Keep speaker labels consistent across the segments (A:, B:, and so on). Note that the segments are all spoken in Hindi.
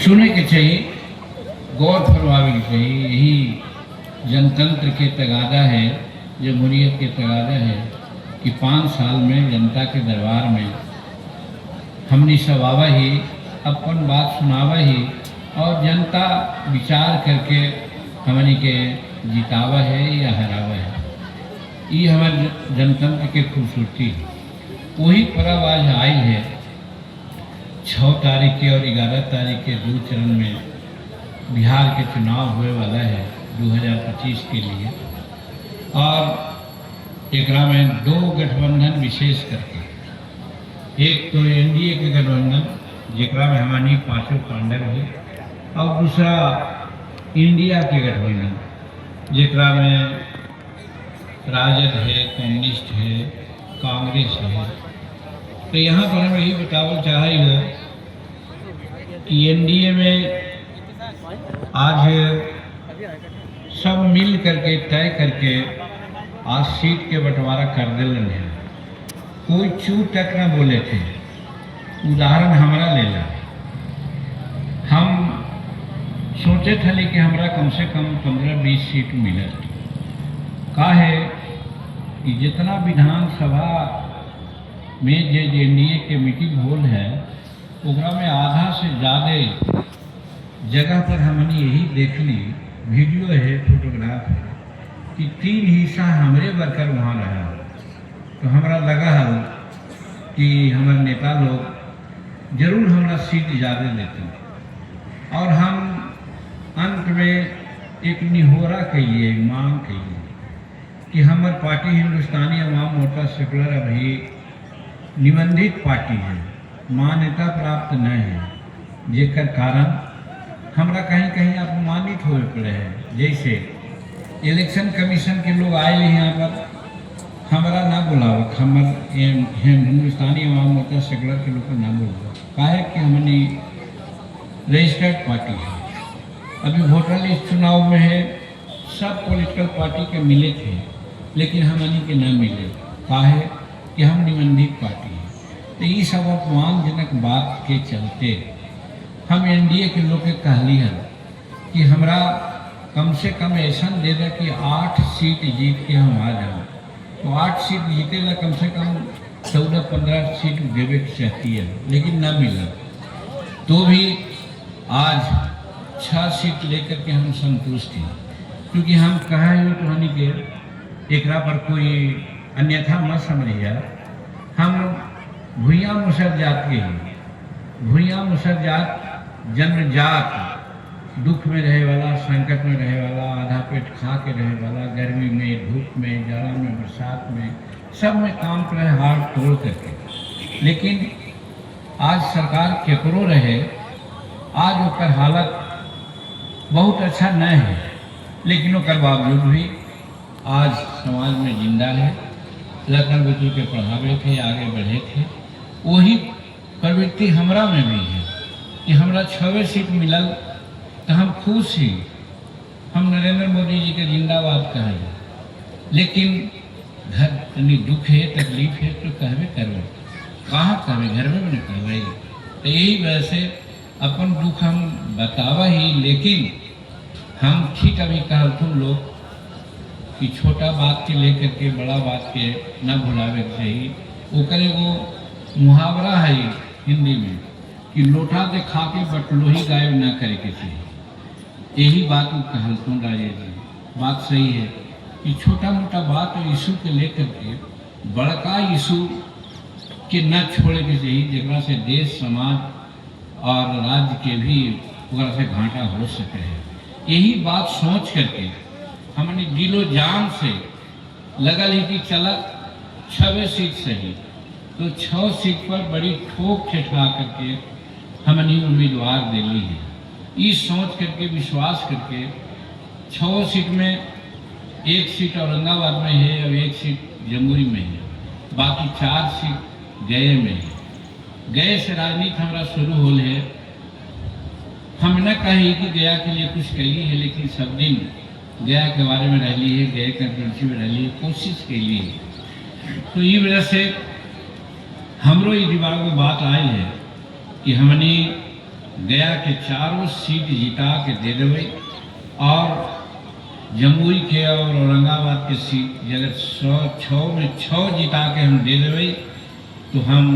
A: सुने के चाहिए, गौर फरमावे के चाहिए। यही जनतंत्र के तगादा है, जमहूरियत के तगादा है कि 5 साल में जनता के दरबार में हमने सब आवा ही, अपन बात सुनावा ही और जनता विचार करके हमनी के जितावा है या हरावा है। ये हमारे जनतंत्र के खूबसूरती है। वही पर्व आज आई है 6 तारीख के और 11 तारीख के 2 चरण में बिहार के चुनाव हुए वाला है 2025 के लिए। और एक में 2 गठबंधन विशेष करके, एक तो एनडीए के गठबंधन जेकरा में हमारी 5 पांडव है, और दूसरा इंडिया के गठबंधन जेकरा में राजद है, कम्युनिस्ट है, कांग्रेस है। तो यहाँ पर हम यही बतावल चाहे हो कि एनडीए में आज सब मिल करके तय करके आज सीट के बंटवारा कर दिलन है। कोई चू तक न बोले थे। उदाहरण हमारा ले ला, हम सोचे थे कि हमारा कम से कम 15-20 सीट मिले। का है कि जितना विधानसभा में जे एनडीए के मीटिंग होल है, ओकरा में आधा से ज़्यादा जगह पर हमने यही देख ली, वीडियो है, फोटोग्राफ है, कि 3 हिस्सा हमारे वर्कर वहाँ रहा। तो हमारा लगा है कि हमारे नेता लोग जरूर हमारा सीट ज़्यादा देते। और हम अंत में एक निहोरा कहिए, मांग कहिए कि हमारी पार्टी हिंदुस्तानी अवाम मोर्चा सेकुलर अभी निबंधित पार्टी है, मान्यता प्राप्त न है, जेकर कारण हमरा कहीं कहीं अपमानित हो पड़े हैं। जैसे इलेक्शन कमीशन के लोग आए यहाँ पर हमारा ना बुलावत, हिंदुस्तानी अवाम मोर्चा सेकुलर के लोग को ना बुलावत। काहे कि हमने रजिस्टर्ड पार्टी है। अभी वोटर लिस्ट चुनाव में है, सब पॉलिटिकल पार्टी के मिले थे, लेकिन हमनी के ना मिले। काहे कि हम निबंधित पार्टी है। तो ये सब अपमानजनक बात के चलते हम एनडीए के लोग के कहली है कि हमरा कम से कम ऐसा दे दे कि 8 सीट जीत के हम आ जाओ। तो 8 सीट जीते ला कम से कम 14-15 सीट देवे की चाहती है, लेकिन ना मिला। तो भी आज 6 सीट लेकर के हम संतुष्ट हैं, क्योंकि हम कहा है तो हनी के एकरा पर कोई अन्यथा मत समझिए। हम भूया मुसर जात के हैं। भूया मुसर जात जनजात, दुख में रहे वाला, संकट में रहे वाला, आधा पेट खा के रहे वाला, गर्मी में, धूप में, जाड़ा में, बरसात में, सब में काम करे हाथ तोड़ करके। लेकिन आज सरकार केकरो रहे, आज ओकर हालत बहुत अच्छा न है, लेकिन ओकर बावजूद भी आज समाज में जिंदा है। लखन बुतु के पढ़ावे थे, आगे बढ़े थे। वही प्रवृत्ति हमरा में भी है कि हमरा 6 सीट मिलल तो हम खुश ही। हम नरेंद्र मोदी जी के जिंदाबाद कहें, लेकिन घर तनी दुख है, तकलीफ है तो कहवे करवे, कहाँ कहवे, घर में न कहवे। तो यही वजह से अपन दुख हम बतावा ही, लेकिन हम ठीक अभी कहतुन लोग कि छोटा बात के लेकर के बड़ा बात के न भुलावे के चाहिए। ओकरे वो मुहावरा है हिंदी में कि लोटा दे खा के बटलोही गायब न करे के चाहिए। यही बात वो कहलतुन राजेश जी, बात सही है कि छोटा मोटा बात इशू के लेकर के बड़का इशू के न छोड़े के चाहिए, जगह से देश समाज और राज्य के भी वगैरह से घाटा हो सके है। यही बात सोच करके हमने दिलो जान से लगल ही कि चला 6 सीट सही। तो 6 सीट पर बड़ी ठोक ठेठा करके हमने उम्मीदवार दे ली है। ये सोच करके, विश्वास करके 6 सीट में 1 सीट औरंगाबाद में है और 1 सीट जमुई में है, बाकी 4 सीट गए में है। गए से राजनीति हमारा शुरू हो है। हम न कही कि गया के लिए कुछ कही है, लेकिन सब दिन गया के बारे में रह ली है, गए कंट्रोवर्सी में रह ली है, कोशिश के लिए। तो ये वजह से हमरो ये दिमाग में बात आई है कि हमने गया के चारों सीट जिता के दे देवे और जमुई के और औरंगाबाद के सीट अगर 106 में 6 जिता के हम दे देवे तो हम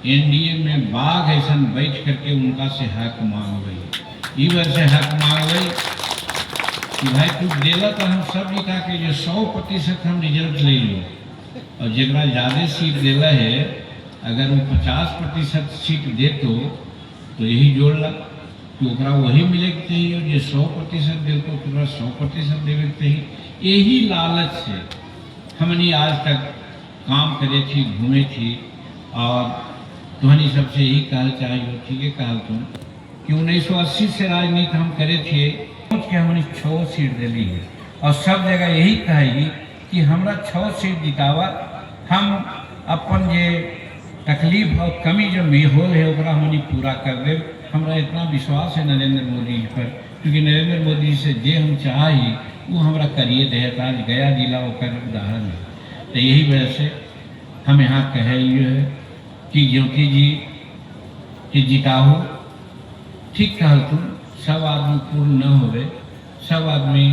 A: एनडीए में बाघ ऐसा बैठ करके उनका से हक मांगवे। ई बार से हक मांगवे कि भाई तू देला तो हम सब जिता के जो 100% हम रिजल्ट ले लो और जरा ज़्यादा सीट देला है अगर वो 50% सीट दे तो यही जोड़ ला कि ओकरा वही मिले के चाहिए और जो 100% दे तो 100% देवे के चाहिए। यही लालच से हमने आज तक काम करे थी, घूमे थी और तुम्हारी सबसे यही कहल चाहिए ठीक है कहल तुम कि 1980 से राजनीति हम करे थे सोच के हमने 6 सीट दिली है और सब जगह यही कहेगी कि हमरा 6 सीट जितावा। हम अपन ये तकलीफ और कमी जो होल है ओकरा हमने पूरा कर दे। हमरा इतना विश्वास है नरेंद्र मोदी जी पर क्योंकि नरेंद्र मोदी जी से जे हम चाही वो हमरा करिए दे। आज गया जिला होकर उदाहरण है। तो यही वजह से हम यहाँ कहे ये है कि ज्योति जी कि जिताहो ठीक कहल तुम सब आदमी पूर्ण न होवे, सब आदमी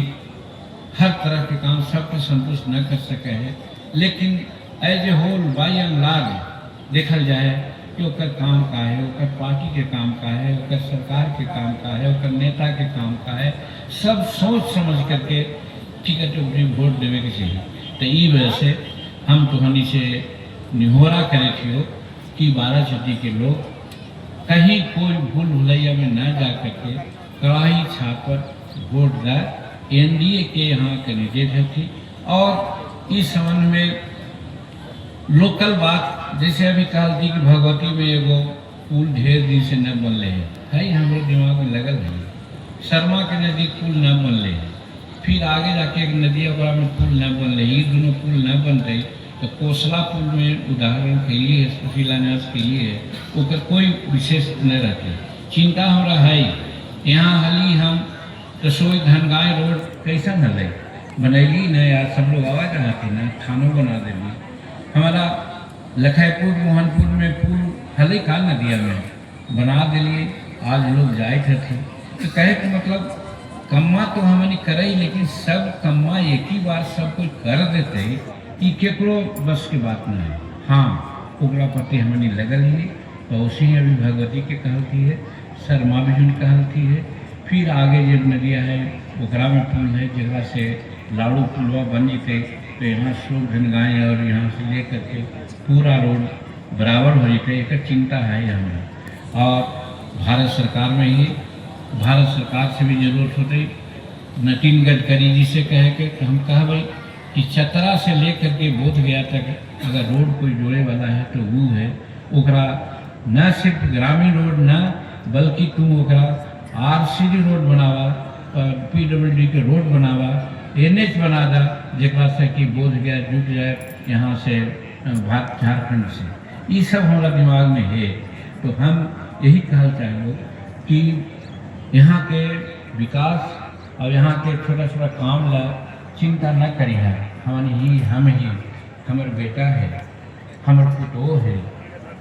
A: हर तरह के काम सबके संतुष्ट न कर सके है, लेकिन as a whole by and large देखल जाए कि ओकर काम का है, ओकर पार्टी के काम का है, ओकर सरकार के काम का है, ओकर नेता के काम का है, सब सोच समझ करके टिकट अपनी वोट देवे के चाहिए। तो ई वजह से हम तुहनी से निहोरा करे थियो कि 12 छठी के लोग कहीं कोई भूल भुलैया में न जा करके कड़ाही छाप पर वोट दें। एनडीए के यहाँ कैंडिडेट है थी और इस संबंध में लोकल बात जैसे अभी कहा थी कि भगवती में एगो पुल ढेर दिन से न बन रहे है हमारे दिमाग में लगल है। शर्मा के नज़दीक पुल न बन रहे है, फिर आगे जाके एक नदी ओकरा में पुल न बन रही, ये दोनों पुल न बन रही तो कोसला पुल में उदाहरण के लिए शिलान्यास के लिए ओकर कोई विशेष न रहते। चिंता हमरा है यहाँ हाली हम रसोई धनगाय रोड कैसा न ले बनैली न यार सब लोग आवाज आती ना थानों बना देली। हमारा लखैपुर मोहनपुर में पुल हले का नदिया में बना दिलिए, आज लोग जाए थे तो कहे कि मतलब कम्मा तो हमने करे लेकिन सब कम्मा एक ही बार सब कुछ कर देते कि केकरो बस की बात नहीं है। हाँ ओकरा प्रति हमने लगल ही तो उसी अभी भगवती के कहलती है, शर्मा भी जुन कहलती है, फिर आगे जो नदिया है ओकरा में पुल है जगह से लाड़ू पुलवा बन जेते तो यहाँ शोक घनगाएँ और यहाँ से ले करके पूरा रोड बराबर हो जाते। एक चिंता है हमें और भारत सरकार में ही भारत सरकार से भी जरूरत होती। नितिन गडकरी जी से कहे के हम कहबे कि चतरा से लेकर के बोध गया तक अगर रोड कोई जोड़े वाला है तो वो है ओकरा न सिर्फ ग्रामीण रोड न बल्कि तुम ओकरा आरसीडी रोड बनावा, पीडब्ल्यूडी के रोड बनावा, एनएच बना दा जरा से कि बोध गया जुट जाए यहाँ से झारखंड से। ये सब हमारा दिमाग में है तो हम यही कहना चाहेंगे कि यहाँ के विकास और यहाँ के छोटा छोटा काम ला चिंता न करी है। हम ही हमार बेटा है, हमार पुतो है,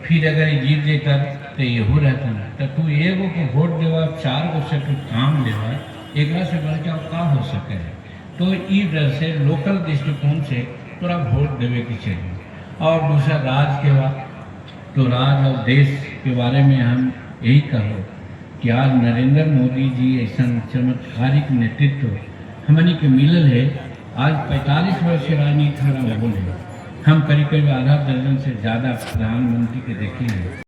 A: फिर अगर ये जीत देता तो ये हो रहता ना तो तू एगो को वोट देवा 4 गो से तू काम लेवा एक से बढ़ के का हो सके है। तो इस वजह से लोकल दृष्टिकोण से थोड़ा वोट देवे की चाहिए। और दूसरा राज के बाद तो राज और देश के बारे में हम यही कहो कि आज नरेंद्र मोदी जी ऐसा चमत्कारिक नेतृत्व हमनी के मिलल है। आज 45 वर्ष से राजनीति हमारा माहौल है, हम करीब आधा दर्जन से ज़्यादा प्रधानमंत्री के देखे हैं।